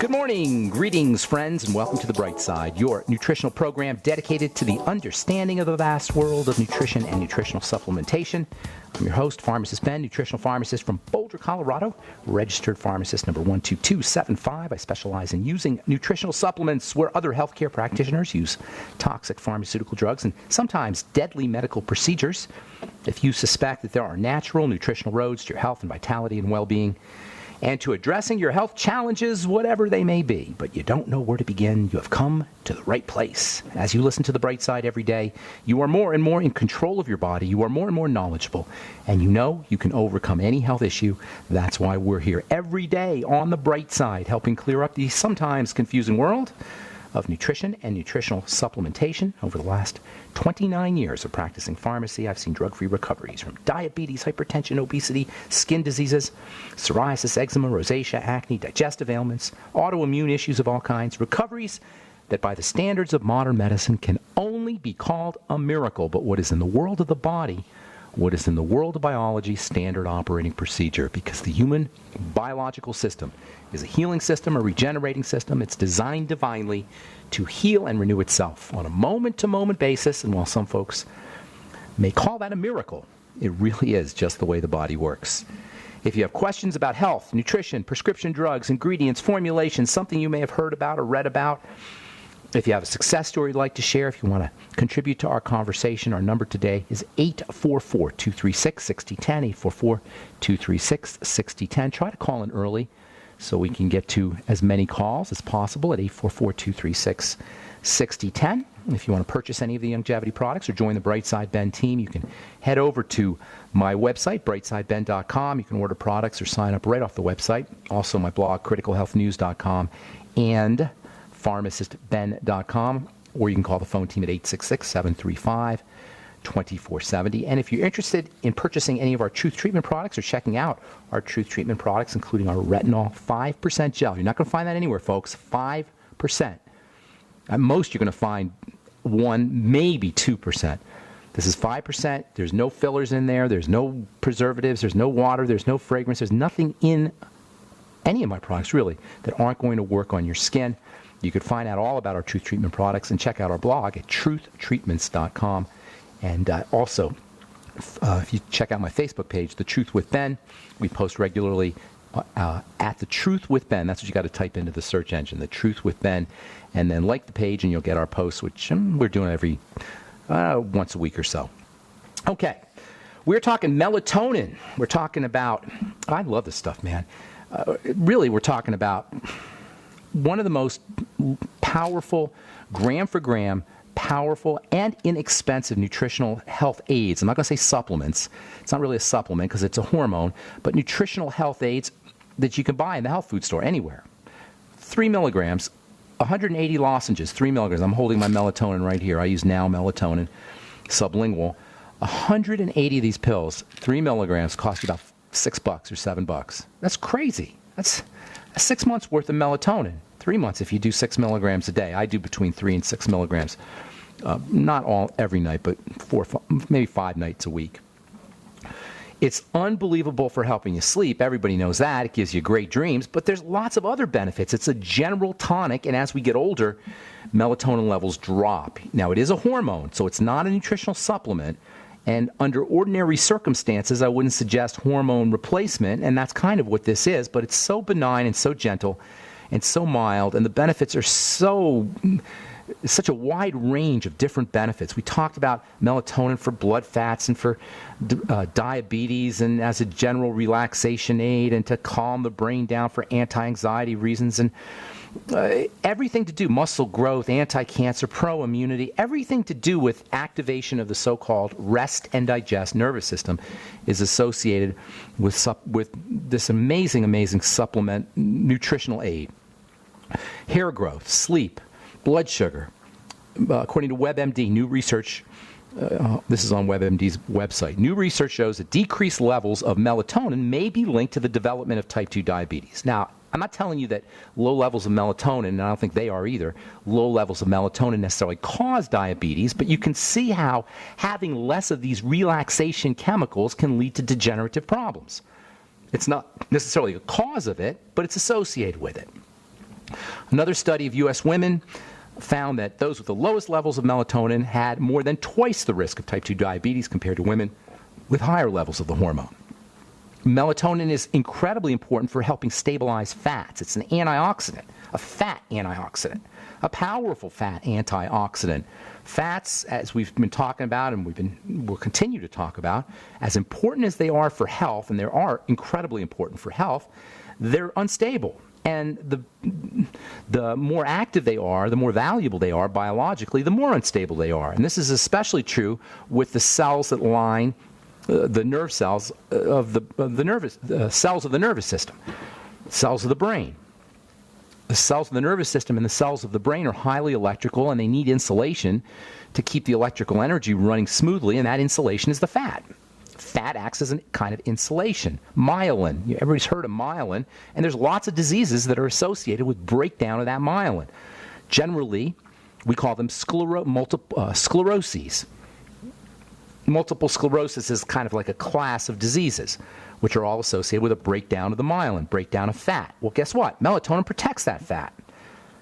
Good morning, greetings, friends, and welcome to The Bright Side, your nutritional program dedicated to the understanding of the vast world of nutrition and nutritional supplementation. I'm your host, Pharmacist Ben, nutritional pharmacist from Boulder, Colorado, registered pharmacist number 12275. I specialize in using nutritional supplements where other healthcare practitioners use toxic pharmaceutical drugs and sometimes deadly medical procedures. If you suspect that there are natural nutritional roads to your health and vitality and well-being, and to addressing your health challenges, whatever they may be, but you don't know where to begin, you have come to the right place. As you listen to The Bright Side every day, you are more and more in control of your body, you are more and more knowledgeable, and you know you can overcome any health issue. That's why we're here every day on The Bright Side, helping clear up the sometimes confusing world of nutrition and nutritional supplementation. Over the last 29 years of practicing pharmacy, I've seen drug-free recoveries from diabetes, hypertension, obesity, skin diseases, psoriasis, eczema, rosacea, acne, digestive ailments, autoimmune issues of all kinds, recoveries that by the standards of modern medicine can only be called a miracle. But what is in the world of the body, what is in the world of biology, standard operating procedure, because the human biological system is a healing system, a regenerating system. It's designed divinely to heal and renew itself on a moment-to-moment basis. And while some folks may call that a miracle, it really is just the way the body works. If you have questions about health, nutrition, prescription drugs, ingredients, formulations, something you may have heard about or read about, if you have a success story you'd like to share, if you want to contribute to our conversation, our number today is 844-236-6010, 844-236-6010. Try to call in early so we can get to as many calls as possible at 844-236-6010. If you want to purchase any of the longevity products or join the Brightside Ben team, you can head over to my website, brightsideben.com. You can order products or sign up right off the website. Also, my blog, criticalhealthnews.com, and pharmacistben.com, or you can call the phone team at 866-735-2470. And if you're interested in purchasing any of our Truth Treatment products or checking out our Truth Treatment products, including our retinol 5% gel, you're not going to find that anywhere, folks. 5%. At most, you're going to find 1, maybe 2%. This is 5%. There's no fillers in there. There's no preservatives. There's no water. There's no fragrance. There's nothing in any of my products, really, that aren't going to work on your skin. You could find out all about our Truth Treatment products and check out our blog at truthtreatments.com. And also, if you check out my Facebook page, The Truth with Ben, we post regularly at The Truth with Ben. That's what you got to type into the search engine, The Truth with Ben. And then like the page and you'll get our posts, which we're doing every once a week or so. Okay, we're talking melatonin. We're talking about, I love this stuff, man. Really, we're talking about one of the most powerful, gram for gram, powerful and inexpensive nutritional health aids. I'm not going to say supplements. It's not really a supplement because it's a hormone, but nutritional health aids that you can buy in the health food store anywhere. 3 milligrams, 180 lozenges, 3 milligrams. I'm holding my melatonin right here. I use now melatonin, sublingual. 180 of these pills, 3 milligrams, cost you about $6 or $7. That's crazy. That's 6 months worth of melatonin. 3 months if you do 6 milligrams a day. I do between 3 and 6 milligrams. Not all every night, but 4, maybe 5 nights a week. It's unbelievable for helping you sleep. Everybody knows that. It gives you great dreams, but there's lots of other benefits. It's a general tonic, and as we get older, melatonin levels drop. Now, it is a hormone, so it's not a nutritional supplement. And under ordinary circumstances, I wouldn't suggest hormone replacement, and that's kind of what this is, but it's so benign and so gentle and so mild, and the benefits are such a wide range of different benefits. We talked about melatonin for blood fats and for diabetes and as a general relaxation aid and to calm the brain down for anti-anxiety reasons and everything to do, muscle growth, anti-cancer, pro-immunity, everything to do with activation of the so-called rest and digest nervous system is associated with this amazing supplement nutritional aid. Hair growth, sleep, blood sugar. According to WebMD, new research, this is on WebMD's website, new research shows that decreased levels of melatonin may be linked to the development of type 2 diabetes. Now, I'm not telling you that low levels of melatonin, and I don't think they are either, low levels of melatonin necessarily cause diabetes, but you can see how having less of these relaxation chemicals can lead to degenerative problems. It's not necessarily a cause of it, but it's associated with it. Another study of U.S. women found that those with the lowest levels of melatonin had more than twice the risk of type 2 diabetes compared to women with higher levels of the hormone. Melatonin is incredibly important for helping stabilize fats. It's an antioxidant, a fat antioxidant, a powerful fat antioxidant. Fats, as we've been talking about and we'll continue to talk about, as important as they are for health, and they are incredibly important for health, they're unstable. And the more active they are, the more valuable they are biologically, the more unstable they are. And this is especially true with the cells that line the nerve cells of the cells of the nervous system, cells of the brain. The cells of the nervous system and the cells of the brain are highly electrical, and they need insulation to keep the electrical energy running smoothly, and that insulation is the fat. Fat acts as a kind of insulation. Myelin, everybody's heard of myelin, and there's lots of diseases that are associated with breakdown of that myelin. Generally, we call them scleroses. Multiple sclerosis is kind of like a class of diseases, which are all associated with a breakdown of the myelin, breakdown of fat. Well, guess what? Melatonin protects that fat.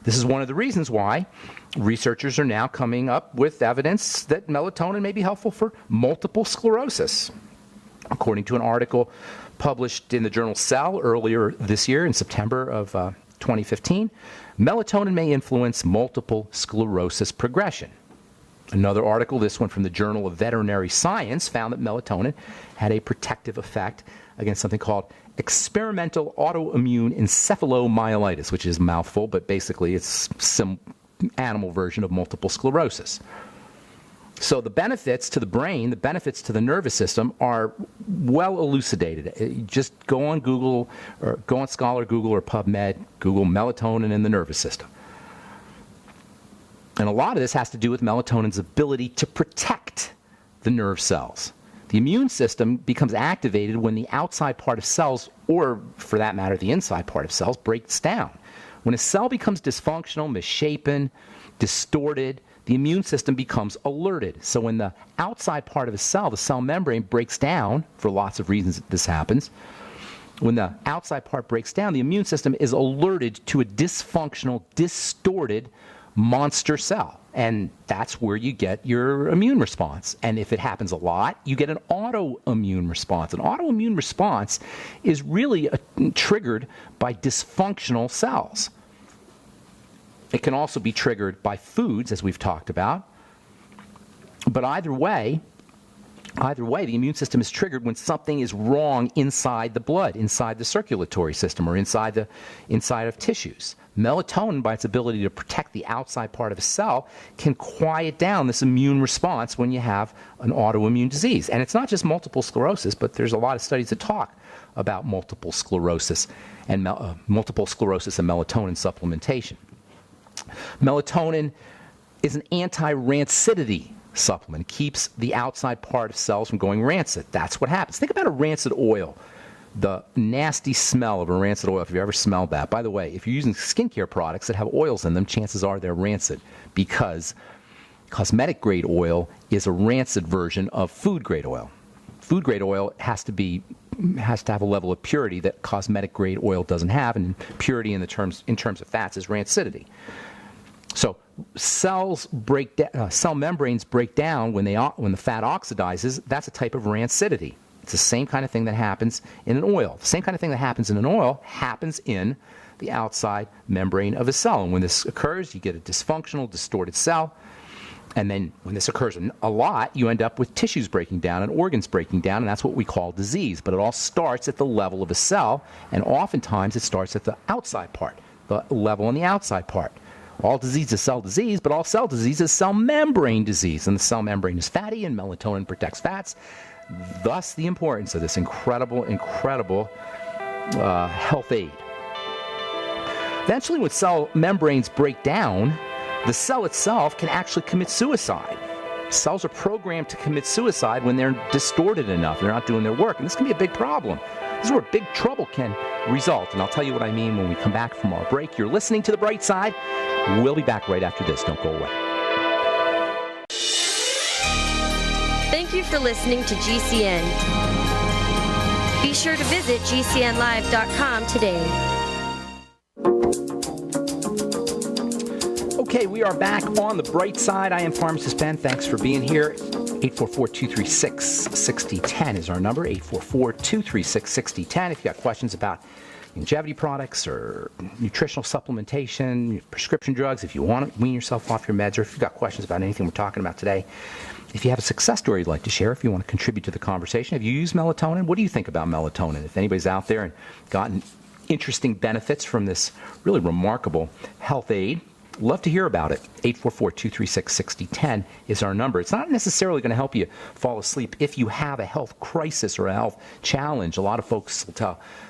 This is one of the reasons why researchers are now coming up with evidence that melatonin may be helpful for multiple sclerosis. According to an article published in the journal Cell earlier this year in September of 2015, melatonin may influence multiple sclerosis progression. Another article, this one from the Journal of Veterinary Science, found that melatonin had a protective effect against something called experimental autoimmune encephalomyelitis, which is a mouthful, but basically it's some animal version of multiple sclerosis. So the benefits to the brain, the benefits to the nervous system are well elucidated. Just go on Google, or go on Scholar Google or PubMed, Google melatonin in the nervous system. And a lot of this has to do with melatonin's ability to protect the nerve cells. The immune system becomes activated when the outside part of cells, or for that matter, the inside part of cells, breaks down. When a cell becomes dysfunctional, misshapen, distorted, the immune system becomes alerted. So when the outside part of a cell, the cell membrane, breaks down, for lots of reasons this happens, when the outside part breaks down, the immune system is alerted to a dysfunctional, distorted monster cell. And that's where you get your immune response. And if it happens a lot, you get an autoimmune response. An autoimmune response is really triggered by dysfunctional cells. It can also be triggered by foods, as we've talked about. But either way, the immune system is triggered when something is wrong inside the blood, inside the circulatory system, or inside of tissues. Melatonin, by its ability to protect the outside part of a cell, can quiet down this immune response when you have an autoimmune disease. And it's not just multiple sclerosis, but there's a lot of studies that talk about multiple sclerosis and melatonin supplementation. Melatonin is an anti-rancidity supplement. It keeps the outside part of cells from going rancid. That's what happens. Think about a rancid oil. The nasty smell of a rancid oil, if you've ever smelled that. By the way, if you're using skincare products that have oils in them, chances are they're rancid, because cosmetic grade oil is a rancid version of food grade oil. Food grade oil has to have a level of purity that cosmetic grade oil doesn't have, and purity in terms of fats is rancidity. So cell membranes break down when the fat oxidizes. That's a type of rancidity. It's the same kind of thing that happens in an oil. The same kind of thing that happens in an oil happens in the outside membrane of a cell. And when this occurs, you get a dysfunctional, distorted cell. And then when this occurs a lot, you end up with tissues breaking down and organs breaking down, and that's what we call disease. But it all starts at the level of a cell, and oftentimes it starts at the outside part, the level on the outside part. All disease is cell disease, but all cell disease is cell membrane disease. And the cell membrane is fatty, and melatonin protects fats. Thus, the importance of this incredible health aid. Eventually, when cell membranes break down, the cell itself can actually commit suicide. Cells are programmed to commit suicide when they're distorted enough. They're not doing their work. And this can be a big problem. This is where big trouble can result. And I'll tell you what I mean when we come back from our break. You're listening to The Bright Side. We'll be back right after this. Don't go away. Thank you for listening to GCN. Be sure to visit GCNlive.com today. Okay, we are back on the bright side. I am Pharmacist Ben. Thanks for being here. 844-236-6010 is our number, 844-236-6010. If you got questions about longevity products or nutritional supplementation, prescription drugs, if you want to wean yourself off your meds, or if you've got questions about anything we're talking about today, if you have a success story you'd like to share, if you want to contribute to the conversation, have you used melatonin? What do you think about melatonin? If anybody's out there and gotten interesting benefits from this really remarkable health aid, love to hear about it. 844-236-6010 is our number. It's not necessarily going to help you fall asleep if you have a health crisis or a health challenge. A lot of folks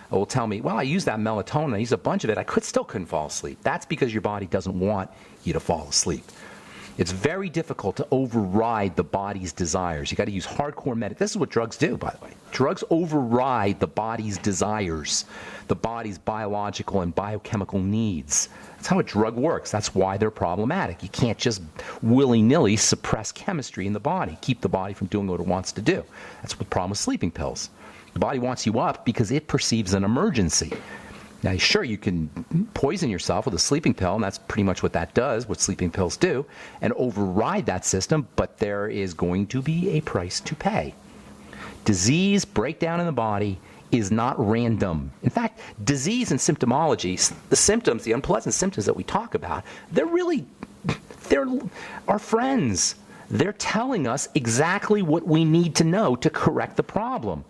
will tell me, well, I use that melatonin, I use a bunch of it, I still couldn't fall asleep. That's because your body doesn't want you to fall asleep. It's very difficult to override the body's desires. You got to use hardcore This is what drugs do, by the way. Drugs override the body's desires, the body's biological and biochemical needs. That's how a drug works. That's why they're problematic. You can't just willy-nilly suppress chemistry in the body, keep the body from doing what it wants to do. That's the problem with sleeping pills. The body wants you up because it perceives an emergency. Now, sure, you can poison yourself with a sleeping pill, and that's pretty much what that does, what sleeping pills do, and override that system, but there is going to be a price to pay. Disease, breakdown in the body, is not random. In fact, disease and symptomology, the symptoms, the unpleasant symptoms that we talk about, they're our friends. They're telling us exactly what we need to know to correct the problem.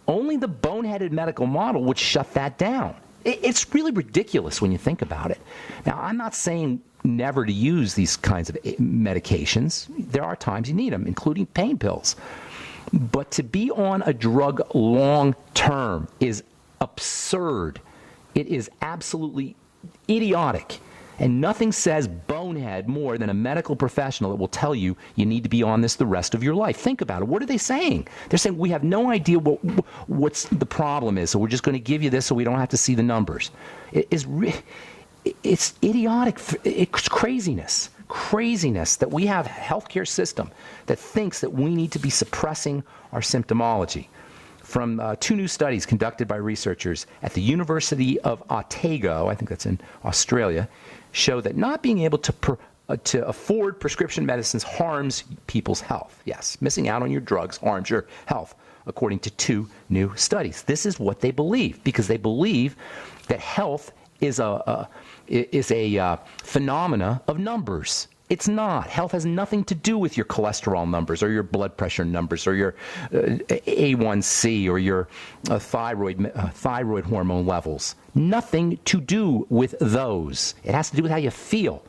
Only the boneheaded medical model would shut that down. It's really ridiculous when you think about it. Now, I'm not saying never to use these kinds of medications. There are times you need them, including pain pills. But to be on a drug long term is absurd. It is absolutely idiotic. And nothing says bonehead more than a medical professional that will tell you you need to be on this the rest of your life. Think about it. What are they saying? They're saying we have no idea what's the problem is, so we're just going to give you this so we don't have to see the numbers. It's idiotic. It's craziness that we have a healthcare system that thinks that we need to be suppressing our symptomology. From two new studies conducted by researchers at the University of Otago, I think that's in Australia, show that not being able to afford prescription medicines harms people's health. Yes, missing out on your drugs harms your health, according to two new studies. This is what they believe, because they believe that health is a phenomena of numbers. It's not. Health has nothing to do with your cholesterol numbers or your blood pressure numbers or your A1C or your thyroid hormone levels. Nothing to do with those. It has to do with how you feel.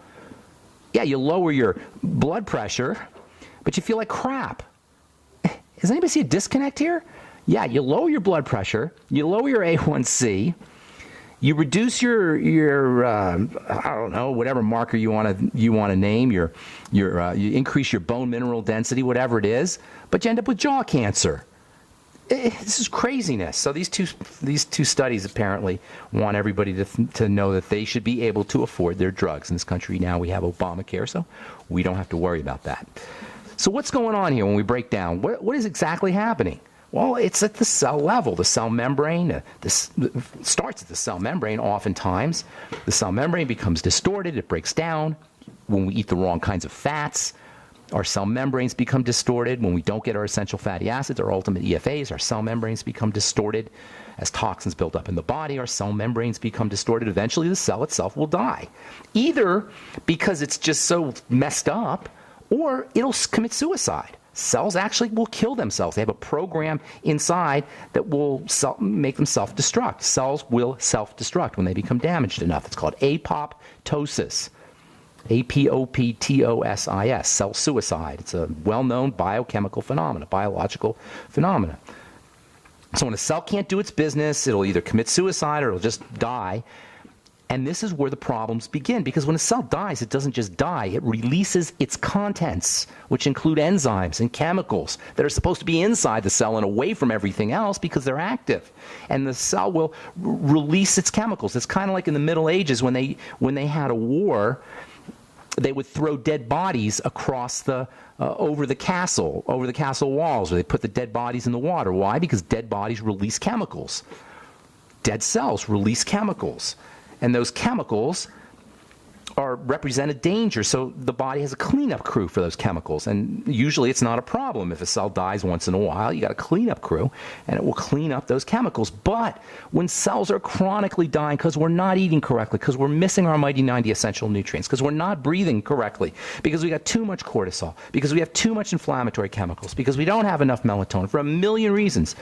Yeah, you lower your blood pressure, but you feel like crap. Does anybody see a disconnect here? Yeah, you lower your blood pressure, you lower your A1C, you reduce your I don't know, whatever marker you want to name, you increase your bone mineral density, whatever it is, but you end up with jaw cancer. This is craziness. So these two studies apparently want everybody to know that they should be able to afford their drugs. In this country now we have Obamacare, so we don't have to worry about that. So what's going on here when we break down? What is exactly happening? Well, it's at the cell level, the cell membrane. This starts at the cell membrane oftentimes. The cell membrane becomes distorted. It breaks down. When we eat the wrong kinds of fats, our cell membranes become distorted. When we don't get our essential fatty acids, our ultimate EFAs, our cell membranes become distorted. As toxins build up in the body, our cell membranes become distorted. Eventually, the cell itself will die, either because it's just so messed up or it'll commit suicide. Cells actually will kill themselves. They have a program inside that will make them self-destruct. Cells will self-destruct when they become damaged enough. It's called apoptosis. A-P-O-P-T-O-S-I-S, cell suicide. It's a well-known biochemical phenomenon, biological phenomenon. So when a cell can't do its business, it'll either commit suicide or it'll just die. And this is where the problems begin, because when a cell dies, it doesn't just die. It releases its contents, which include enzymes and chemicals that are supposed to be inside the cell and away from everything else because they're active. And the cell will release its chemicals. It's kind of like in the Middle Ages when they had a war, they would throw dead bodies across over the castle walls, or they put the dead bodies in the water. Why? Because dead bodies release chemicals. Dead cells release chemicals. And those chemicals represent a danger, so the body has a cleanup crew for those chemicals. And usually it's not a problem. If a cell dies once in a while, you got a cleanup crew, and it will clean up those chemicals. But when cells are chronically dying because we're not eating correctly, because we're missing our mighty 90 essential nutrients, because we're not breathing correctly, because we got too much cortisol, because we have too much inflammatory chemicals, because we don't have enough melatonin, for a million reasons,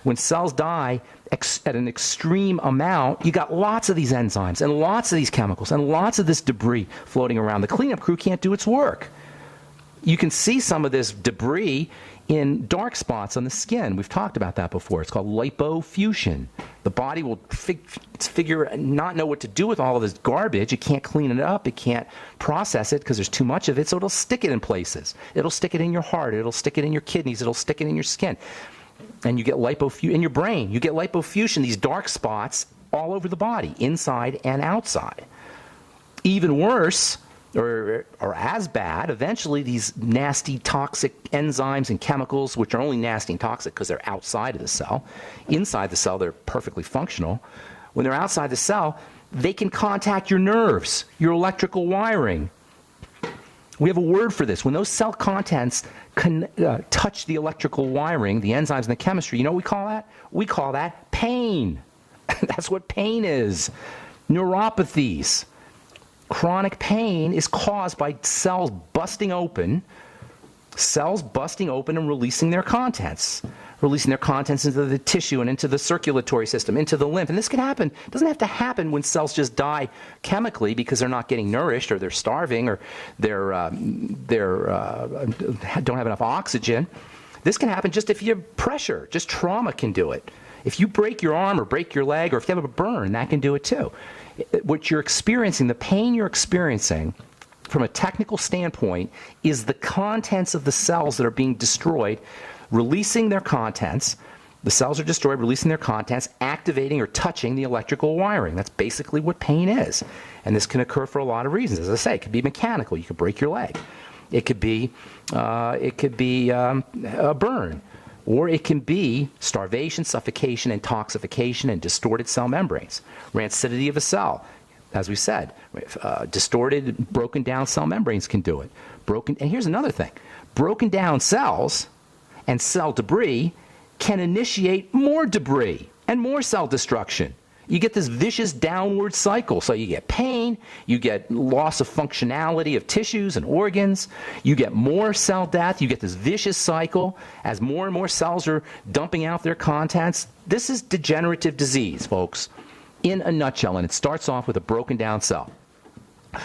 when cells die at an extreme amount, you got lots of these enzymes and lots of these chemicals and lots of this debris floating around. The cleanup crew can't do its work. You can see some of this debris in dark spots on the skin. We've talked about that before. It's called lipofuscin. The body will not know what to do with all of this garbage. It can't clean it up. It can't process it because there's too much of it, so it'll stick it in places. It'll stick it in your heart. It'll stick it in your kidneys. It'll stick it in your skin. And you get in your brain. You get lipofuscin, these dark spots all over the body, inside and outside. Even worse, or as bad, eventually these nasty toxic enzymes and chemicals, which are only nasty and toxic because they're outside of the cell. Inside the cell, they're perfectly functional. When they're outside the cell, they can contact your nerves, your electrical wiring. We have a word for this. When those cell contents touch the electrical wiring, the enzymes and the chemistry, you know what we call that? We call that pain. That's what pain is. Neuropathies. Chronic pain is caused by cells busting open and releasing their contents into the tissue and into the circulatory system, into the lymph. And this can happen. It doesn't have to happen when cells just die chemically because they're not getting nourished or they're starving or don't have enough oxygen. This can happen just if you have pressure. Just trauma can do it. If you break your arm or break your leg or if you have a burn, that can do it too. What you're experiencing, the pain you're experiencing from a technical standpoint, is the contents of the cells that are being destroyed releasing their contents. The cells are destroyed, releasing their contents, activating or touching the electrical wiring. That's basically what pain is. And this can occur for a lot of reasons. As I say, it could be mechanical. You could break your leg. It could be a burn. Or it can be starvation, suffocation, intoxication, and distorted cell membranes. Rancidity of a cell. As we said, distorted, broken down cell membranes can do it. And here's another thing. Broken down cells and cell debris can initiate more debris and more cell destruction. You get this vicious downward cycle. So you get pain, you get loss of functionality of tissues and organs, you get more cell death, you get this vicious cycle as more and more cells are dumping out their contents. This is degenerative disease, folks, in a nutshell, and it starts off with a broken down cell.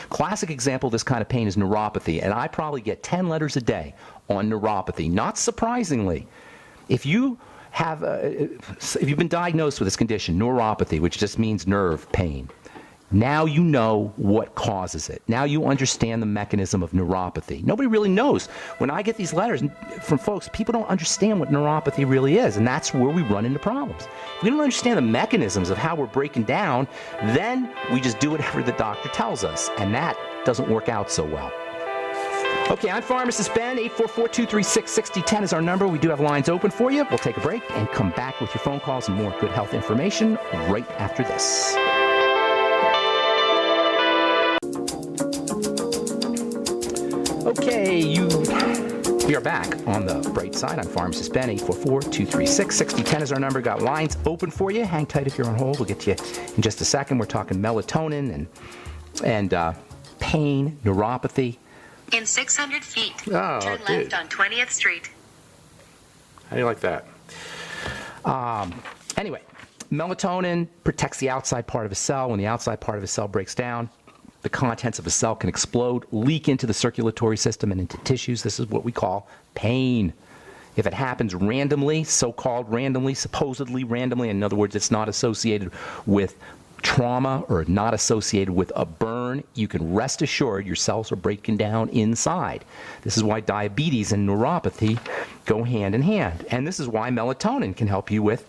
Classic example of this kind of pain is neuropathy, and I probably get 10 letters a day on neuropathy. Not surprisingly, if you've been diagnosed with this condition, neuropathy, which just means nerve pain, now you know what causes it. Now you understand the mechanism of neuropathy. Nobody really knows. When I get these letters from folks, people don't understand what neuropathy really is, and that's where we run into problems. If we don't understand the mechanisms of how we're breaking down, then we just do whatever the doctor tells us, and that doesn't work out so well. Okay, I'm Pharmacist Ben. 844-236-6010 is our number. We do have lines open for you. We'll take a break and come back with your phone calls and more good health information right after this. Okay, we are back on the bright side. I'm Pharmacist Ben. 844-236-6010 is our number. Got lines open for you. Hang tight if you're on hold. We'll get to you in just a second. We're talking melatonin and pain, neuropathy. In 600 feet, turn dude. left on 20th Street. How do you like that? Anyway, melatonin protects the outside part of a cell. When the outside part of a cell breaks down, the contents of a cell can explode, leak into the circulatory system and into tissues. This is what we call pain. If it happens randomly, so-called randomly, supposedly randomly, in other words, it's not associated with trauma or not associated with a burn, you can rest assured your cells are breaking down inside. This is why diabetes and neuropathy go hand in hand, and this is why melatonin can help you with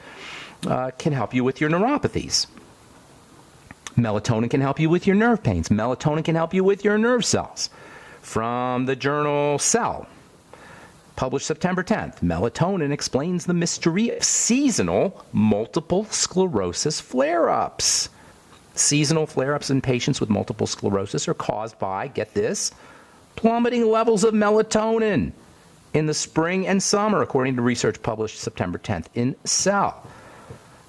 your neuropathies. Melatonin can help you with your nerve pains. Melatonin can help you with your nerve cells. From the journal Cell, published September 10th, melatonin explains the mystery of seasonal multiple sclerosis flare-ups. Seasonal flare-ups in patients with multiple sclerosis are caused by, get this, plummeting levels of melatonin in the spring and summer, according to research published September 10th in Cell.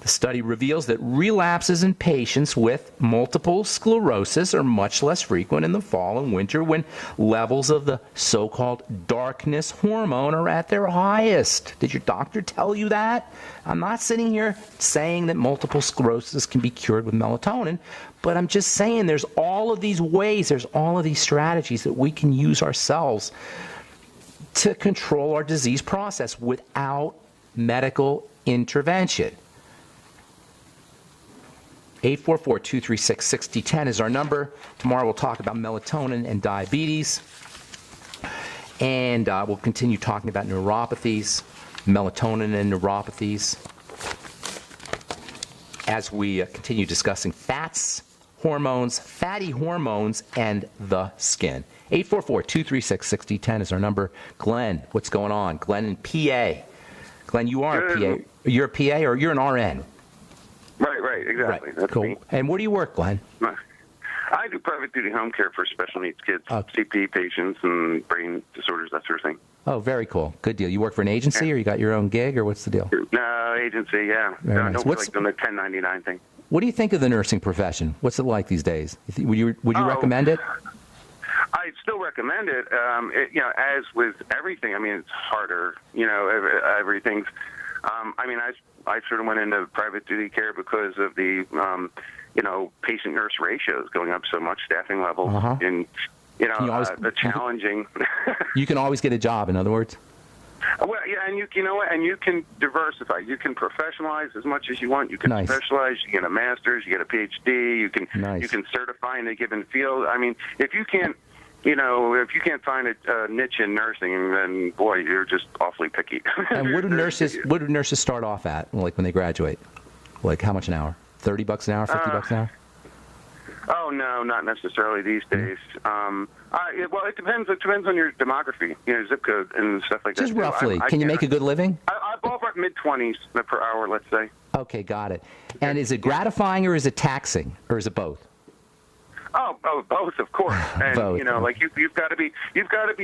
The study reveals that relapses in patients with multiple sclerosis are much less frequent in the fall and winter when levels of the so-called darkness hormone are at their highest. Did your doctor tell you that? I'm not sitting here saying that multiple sclerosis can be cured with melatonin, but I'm just saying there's all of these ways, there's all of these strategies that we can use ourselves to control our disease process without medical intervention. 844-236-6010 is our number. Tomorrow we'll talk about melatonin and diabetes. And we'll continue talking about neuropathies, melatonin and neuropathies, as we continue discussing fats, hormones, fatty hormones, and the skin. 844-236-6010 is our number. Glenn, what's going on? Glenn in PA. Glenn, you are a PA. You're a PA or you're an RN? Right, exactly. Right. That's cool. me. And where do you work, Glenn? I do private duty home care for special needs kids, CP patients, and brain disorders, that sort of thing. Oh, very cool. Good deal. You work for an agency, or you got your own gig, or what's the deal? No, agency, yeah. Very nice. Don't like doing the 1099 thing. What do you think of the nursing profession? What's it like these days? Would you recommend it? I'd still recommend it. As with everything, I mean, it's harder. Everything's. I sort of went into private duty care because of the, patient-nurse ratios going up so much, staffing levels, and the challenging. You can always get a job. In other words. Well, yeah, and you can diversify. You can professionalize as much as you want. You can specialize. You get a master's. You get a PhD. You can certify in a given field. I mean, if you can't find a niche in nursing, then boy, you're just awfully picky. And what do nurses start off at, like when they graduate? Like how much an hour? $30 an hour, $50 an hour? Oh no, not necessarily these days. Well, it depends. It depends on your demography, zip code and stuff like that. Just roughly, can you make a good living? I ballpark mid-20s per hour, let's say. Okay, got it. And is it gratifying or is it taxing or is it both? Oh, both, of course. And both. You've got to be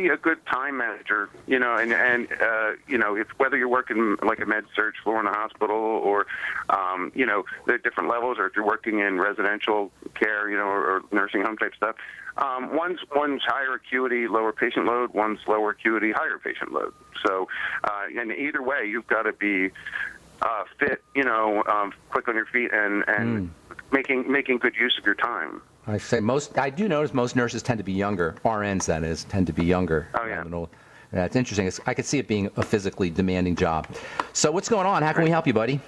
a good time manager. If whether you're working like a med surg floor in a hospital or there are different levels, or if you're working in residential care, or nursing home type stuff. One's higher acuity, lower patient load. One's lower acuity, higher patient load. So, and either way, you've got to be fit, quick on your feet, and making good use of your time. I do notice most nurses tend to be younger. RNs, that is, tend to be younger. Oh, yeah. It's interesting. I could see it being a physically demanding job. So what's going on? How can we help you, buddy?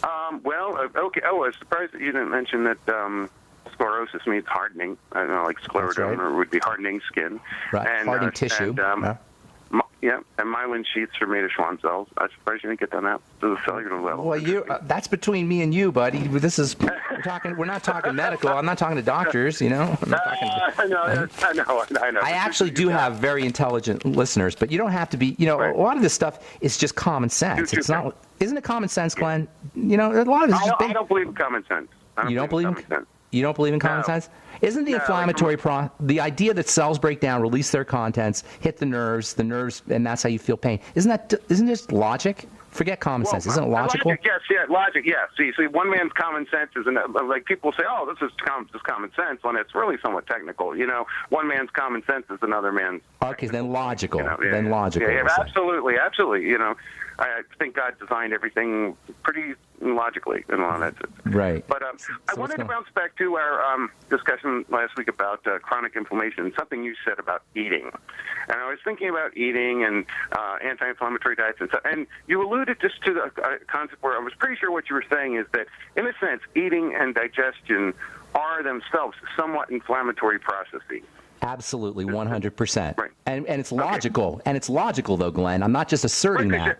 Okay. Oh, I was surprised that you didn't mention that sclerosis means hardening. I don't know, like scleroderma would be hardening skin. Right, and, hardening tissue. And myelin sheaths are made of Schwann cells. I'm surprised you didn't get that out to the cellular level. Well, that's between me and you, buddy. We're not talking medical. I'm not talking to doctors, I know. I actually do have very intelligent listeners, but you don't have to be, a lot of this stuff is just common sense. It's not, isn't it common sense, Glenn? A lot of this is I don't believe in common sense. You don't believe in common sense? Isn't the inflammatory the idea that cells break down, release their contents, hit the nerves, and that's how you feel pain? Isn't this logic? Forget common sense. Isn't it logical? Logic, yes. See, one man's common sense is like people say, oh, this is common sense, when it's really somewhat technical. One man's common sense is another man's. Okay, then logical. Logical. Yeah, absolutely. I think God designed everything pretty logically and all that. Right. But I wanted to bounce back to our discussion last week about chronic inflammation, something you said about eating. And I was thinking about eating and anti-inflammatory diets and stuff. And you alluded just to the concept where I was pretty sure what you were saying is that, in a sense, eating and digestion are themselves somewhat inflammatory processes. Absolutely, 100%. Right. And it's logical. Okay. And it's logical, though, Glenn. I'm not just asserting that.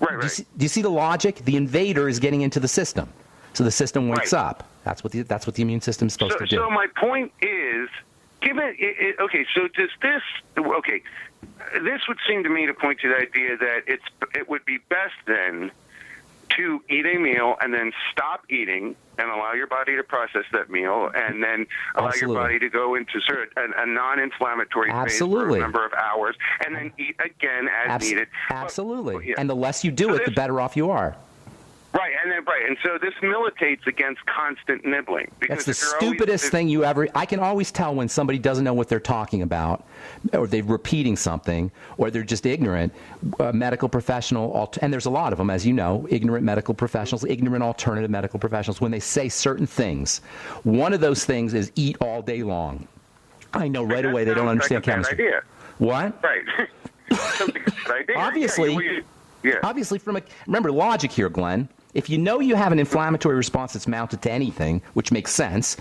Right. Do you see the logic? The invader is getting into the system, so the system wakes up. That's what the immune system is supposed to do. So my point is, so does this? Okay, this would seem to me to point to the idea that it would be best then to eat a meal and then stop eating and allow your body to process that meal, and then allow your body to go into sort of a non-inflammatory phase for a number of hours, and then eat again as needed. Absolutely. But, yeah. And the less you do it, the better off you are. Right, and so this militates against constant nibbling. That's the stupidest thing you ever. I can always tell when somebody doesn't know what they're talking about, or they're repeating something, or they're just ignorant. Medical professional, and there's a lot of them, as you know, ignorant medical professionals, ignorant alternative medical professionals. When they say certain things, one of those things is eat all day long. I know right away they don't understand chemistry. Idea. What? Right. Sounds like a good idea. Obviously. Yeah. Obviously, remember logic here, Glenn. If you know you have an inflammatory response that's mounted to anything, which makes sense,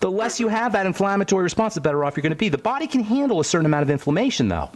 the less you have that inflammatory response, the better off you're going to be. The body can handle a certain amount of inflammation, though.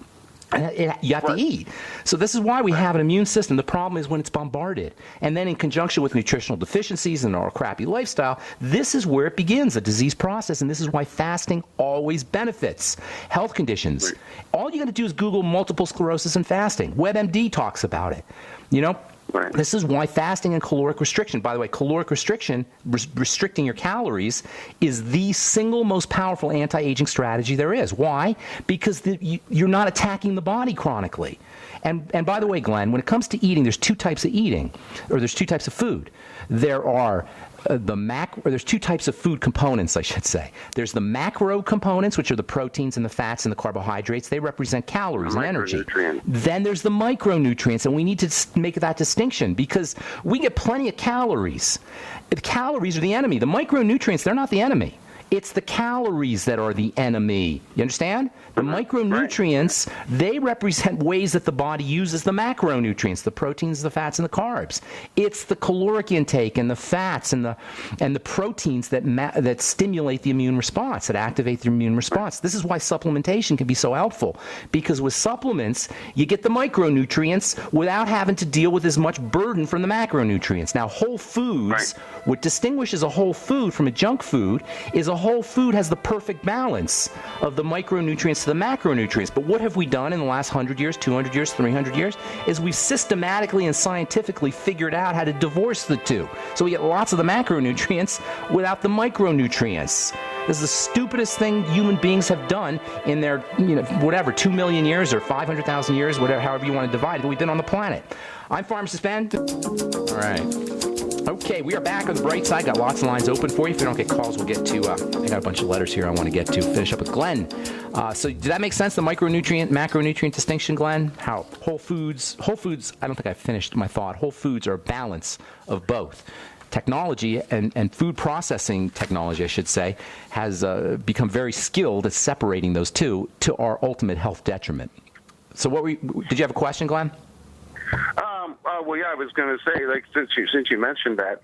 You have to eat. So this is why we have an immune system. The problem is when it's bombarded. And then in conjunction with nutritional deficiencies and our crappy lifestyle, this is where it begins, a disease process. And this is why fasting always benefits. Health conditions. All you got to do is Google multiple sclerosis and fasting. WebMD talks about it. You know? Right. This is why fasting and caloric restriction, by the way, caloric restriction, restricting your calories, is the single most powerful anti-aging strategy there is. Why? Because you're not attacking the body chronically. And by the way, Glenn, when it comes to eating, there's two types of eating, or there's two types of food. There are there's two types of food components, I should say. There's the macro components, which are the proteins and the fats and the carbohydrates. They represent calories and energy. Then there's the micronutrients, and we need to make that distinction because we get plenty of calories. The calories are the enemy. The micronutrients, they're not the enemy. It's the calories that are the enemy. You understand? The micronutrients, they represent ways that the body uses the macronutrients, the proteins, the fats, and the carbs. It's the caloric intake and the fats and the proteins that stimulate the immune response, that activate the immune response. This is why supplementation can be so helpful, because with supplements, you get the micronutrients without having to deal with as much burden from the macronutrients. Now, whole foods, what distinguishes a whole food from a junk food is a whole food has the perfect balance of the micronutrients to the macronutrients. But what have we done in the last 100 years, 200 years, 300 years? Is we've systematically and scientifically figured out how to divorce the two. So we get lots of the macronutrients without the micronutrients. This is the stupidest thing human beings have done in their, 2 million years or 500,000 years, whatever, however you want to divide it, that we've been on the planet. I'm Pharmacist Ben. All right. Okay, we are back on the bright side. Got lots of lines open for you. If we don't get calls, we'll get to, I got a bunch of letters here I want to get to. Finish up with Glenn. So did that make sense, the macronutrient distinction, Glenn? How whole foods, I don't think I finished my thought. Whole foods are a balance of both. Technology and food processing technology, I should say, has become very skilled at separating those two to our ultimate health detriment. So did you have a question, Glenn? Well, yeah, I was going to say, like, since you mentioned that,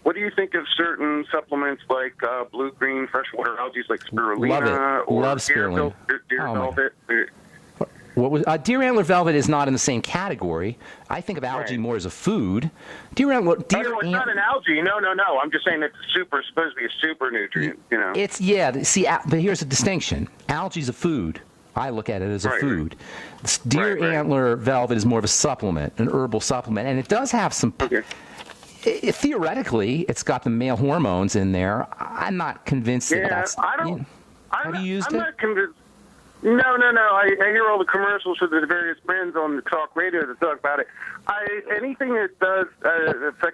what do you think of certain supplements like blue-green freshwater algae, like spirulina? Love spirulina. Deer velvet? Deer antler velvet is not in the same category. I think of algae more as a food. It's not an algae. No. I'm just saying it's supposed to be a super nutrient. But here's a distinction. Algae is a food. I look at it as a food. Deer antler velvet is more of a supplement, an herbal supplement, and it does have some. Theoretically, it's got the male hormones in there. I'm not convinced that that's. Have you used it? I'm not convinced. No. I hear all the commercials for the various brands on the talk radio that talk about it. Anything that does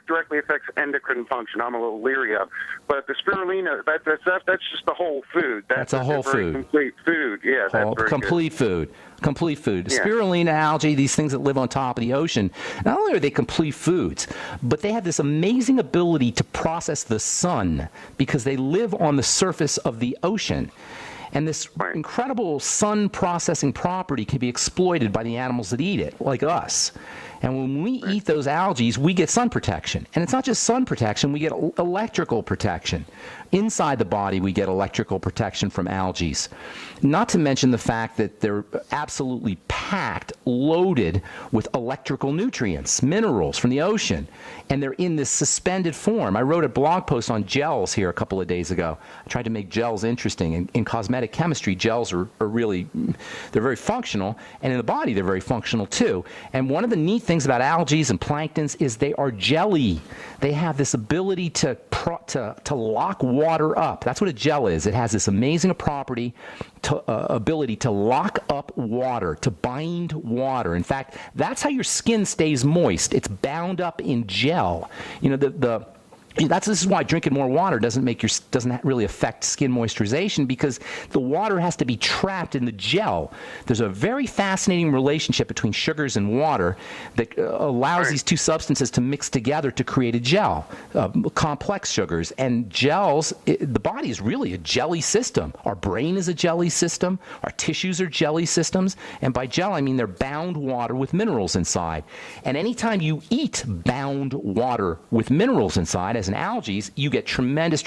directly affects endocrine function, I'm a little leery of. But the spirulina, that's just the whole food. That's a whole food. Complete food. Yeah, that's complete food. Complete food. Yeah. Spirulina, algae, these things that live on top of the ocean, not only are they complete foods, but they have this amazing ability to process the sun because they live on the surface of the ocean. And this incredible sun processing property can be exploited by the animals that eat it, like us. And when we eat those algae, we get sun protection. And it's not just sun protection, we get electrical protection. Inside the body, we get electrical protection from algae. Not to mention the fact that they're absolutely packed, loaded with electrical nutrients, minerals from the ocean. And they're in this suspended form. I wrote a blog post on gels here a couple of days ago. I tried to make gels interesting in cosmetics. genetic chemistry, gels are really, they're very functional, and in the body they're very functional too. And one of the neat things about algae and planktons is they are jelly. They have this ability to lock water up. That's what a gel is. It has this amazing property, ability to lock up water, to bind water. In fact, that's how your skin stays moist. It's bound up in gel. You know, this is why drinking more water doesn't really affect skin moisturization, because the water has to be trapped in the gel. There's a very fascinating relationship between sugars and water that allows these two substances to mix together to create a gel, complex sugars. And gels, the body is really a jelly system. Our brain is a jelly system. Our tissues are jelly systems. And by gel, I mean they're bound water with minerals inside. And anytime you eat bound water with minerals inside, as an algae, you get tremendous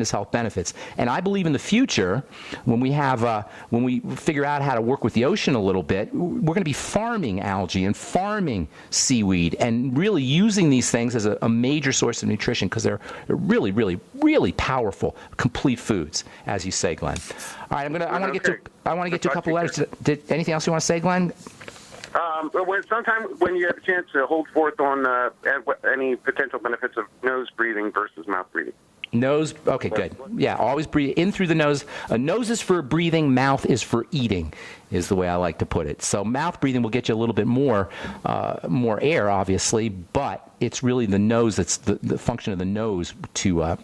health benefits. And I believe in the future, when we figure out how to work with the ocean a little bit, we're going to be farming algae and farming seaweed and really using these things as a major source of nutrition, because they're really, really, really powerful, complete foods, as you say, Glenn. All right, I want to get to a couple letters. Anything else you want to say, Glenn? Sometime when you have a chance to hold forth on any potential benefits of nose breathing versus mouth breathing. Nose, okay, good. Yeah, always breathe in through the nose. Nose is for breathing, mouth is for eating, is the way I like to put it. So mouth breathing will get you a little bit more air, obviously, but it's really the nose that's the function of the nose to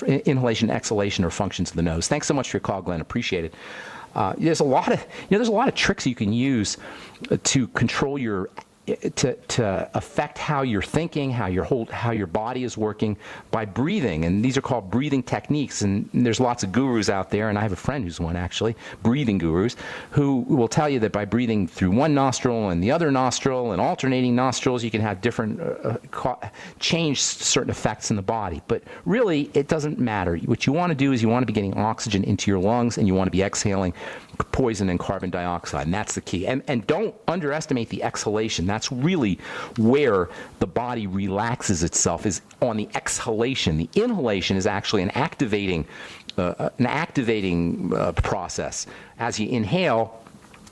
inhalation, exhalation, or functions of the nose. Thanks so much for your call, Glenn. Appreciate it. There's a lot of tricks you can use to control to affect how you're thinking, how your body is working by breathing. And these are called breathing techniques. And there's lots of gurus out there, and I have a friend who's one actually, breathing gurus, who will tell you that by breathing through one nostril and the other nostril and alternating nostrils, you can have different change certain effects in the body. But really, it doesn't matter. What you want to do is you want to be getting oxygen into your lungs, and you want to be exhaling poison and carbon dioxide, and that's the key. And don't underestimate the exhalation. That's really where the body relaxes itself, is on the exhalation. The inhalation is actually an activating process. As you inhale,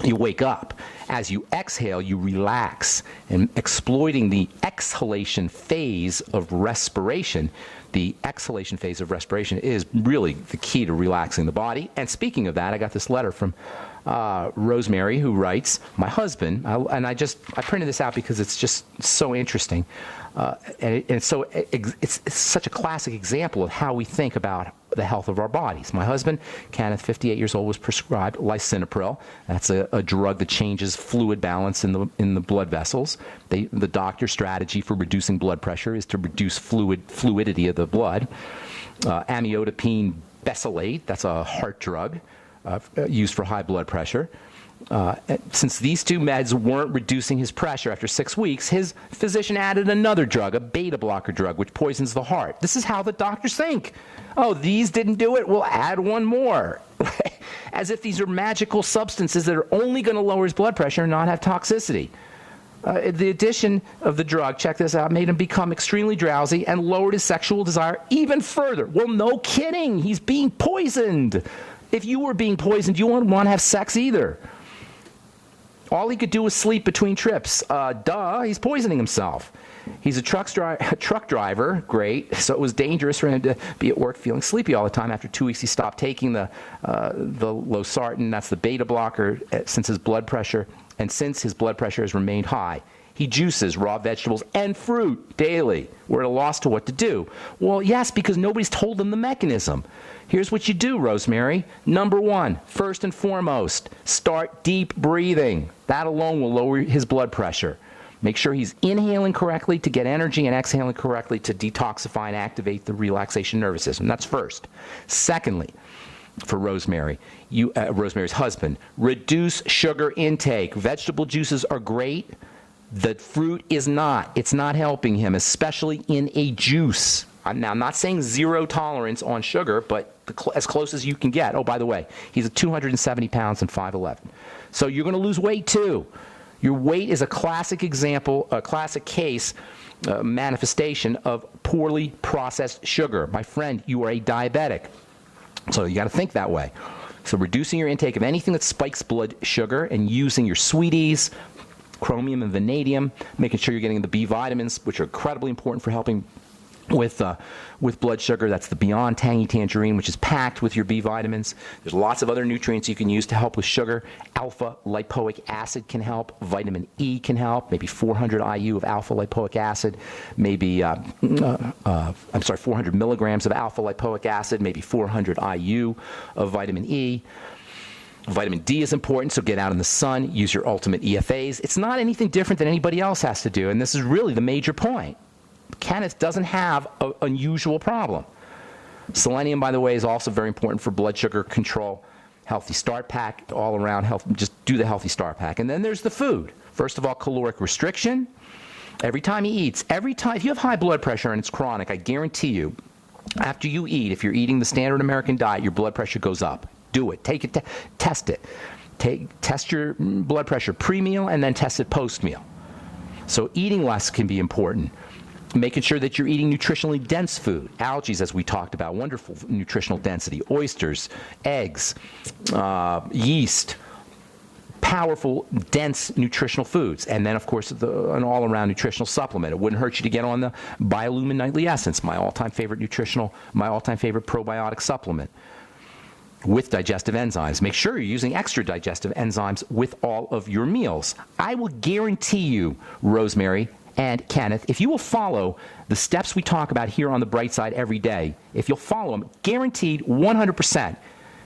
you wake up. As you exhale, you relax. And exploiting the exhalation phase of respiration, the exhalation phase of respiration is really the key to relaxing the body. And speaking of that, I got this letter from Rosemary, who writes, my husband, I printed this out because it's just so interesting. It's such a classic example of how we think about the health of our bodies. My husband, Kenneth, 58 years old, was prescribed lisinopril. That's a drug that changes fluid balance in the blood vessels. The doctor's strategy for reducing blood pressure is to reduce fluidity of the blood. Amlodipine mesylate, that's a heart drug used for high blood pressure. Since these two meds weren't reducing his pressure after 6 weeks, his physician added another drug, a beta blocker drug, which poisons the heart. This is how the doctors think. Oh, these didn't do it? We'll add one more. As if these are magical substances that are only going to lower his blood pressure and not have toxicity. The addition of the drug, check this out, made him become extremely drowsy and lowered his sexual desire even further. Well, no kidding. He's being poisoned. If you were being poisoned, you wouldn't want to have sex either. All he could do was sleep between trips. He's poisoning himself. He's a truck driver, great, so it was dangerous for him to be at work feeling sleepy all the time. After 2 weeks, he stopped taking the losartan, that's the beta blocker, since his blood pressure has remained high. He juices raw vegetables and fruit daily. We're at a loss to what to do. Well, yes, because nobody's told him the mechanism. Here's what you do, Rosemary. Number one, first and foremost, start deep breathing. That alone will lower his blood pressure. Make sure he's inhaling correctly to get energy and exhaling correctly to detoxify and activate the relaxation nervous system. That's first. Secondly, for Rosemary, Rosemary's husband, reduce sugar intake. Vegetable juices are great. The fruit is not. It's not helping him, especially in a juice. Now, I'm not saying zero tolerance on sugar, but as close as you can get. Oh, by the way, he's at 270 pounds and 5'11". So you're going to lose weight too. Your weight is a classic example, a classic case, manifestation of poorly processed sugar. My friend, you are a diabetic. So you got to think that way. So reducing your intake of anything that spikes blood sugar and using your sweeties, chromium and vanadium, making sure you're getting the B vitamins, which are incredibly important for helping with blood sugar. That's the Beyond Tangy Tangerine, which is packed with your B vitamins. There's lots of other nutrients you can use to help with sugar. Alpha lipoic acid can help. Vitamin E can help. Maybe 400 IU of alpha lipoic acid. Maybe 400 milligrams of alpha lipoic acid. Maybe 400 IU of vitamin E. Vitamin D is important, so get out in the sun. Use your ultimate EFAs. It's not anything different than anybody else has to do, and this is really the major point. Kenneth doesn't have an unusual problem. Selenium, by the way, is also very important for blood sugar control. Healthy Start Pack, all around health. Just do the Healthy Start Pack. And then there's the food. First of all, caloric restriction. Every time he eats, if you have high blood pressure and it's chronic, I guarantee you, after you eat, if you're eating the standard American diet, your blood pressure goes up. Do it. Take it. Test it. Test your blood pressure pre-meal and then test it post-meal. So eating less can be important. Making sure that you're eating nutritionally dense food. Algae, as we talked about, wonderful nutritional density. Oysters, eggs, yeast, powerful, dense nutritional foods. And then, of course, an all-around nutritional supplement. It wouldn't hurt you to get on the Biolumin Nightly Essence, my all-time favorite probiotic supplement, with digestive enzymes. Make sure you're using extra digestive enzymes with all of your meals. I will guarantee you, Rosemary and Kenneth, if you will follow the steps we talk about here on The Bright Side every day, if you'll follow them, guaranteed 100%,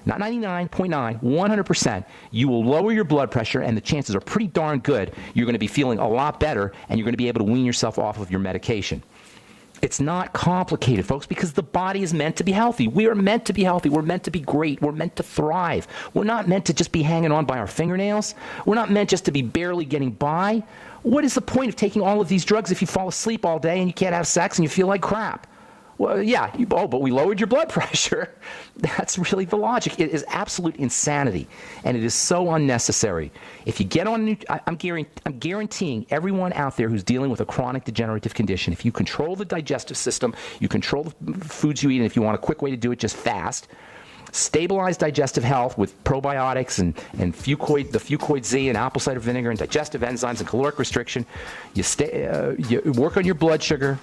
not 99.9, 100%, you will lower your blood pressure, and the chances are pretty darn good you're going to be feeling a lot better, and you're going to be able to wean yourself off of your medication. It's not complicated, folks, because the body is meant to be healthy. We are meant to be healthy. We're meant to be great. We're meant to thrive. We're not meant to just be hanging on by our fingernails. We're not meant just to be barely getting by. What is the point of taking all of these drugs if you fall asleep all day and you can't have sex and you feel like crap? Well, yeah, but we lowered your blood pressure. That's really the logic. It is absolute insanity, and it is so unnecessary. If you get on, I'm guaranteeing everyone out there who's dealing with a chronic degenerative condition, if you control the digestive system, you control the foods you eat, and if you want a quick way to do it, just fast. Stabilize digestive health with probiotics and the Fucoid Z and apple cider vinegar and digestive enzymes and caloric restriction. You work on your blood sugar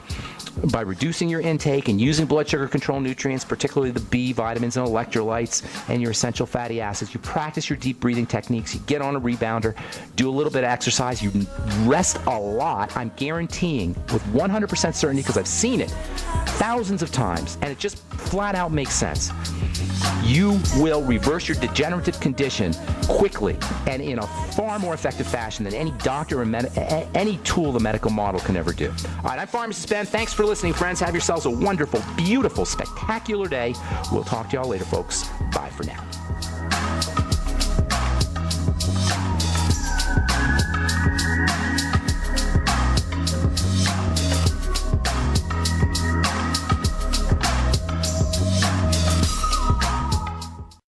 by reducing your intake and using blood sugar control nutrients, particularly the B vitamins and electrolytes and your essential fatty acids. You practice your deep breathing techniques. You get on a rebounder, do a little bit of exercise. You rest a lot. I'm guaranteeing with 100% certainty, because I've seen it thousands of times, and it just flat out makes sense. You will reverse your degenerative condition quickly and in a far more effective fashion than any doctor or any tool the medical model can ever do. All right, I'm Pharmacist Ben. Thanks for listening, friends. Have yourselves a wonderful, beautiful, spectacular day. We'll talk to y'all later, folks. Bye for now.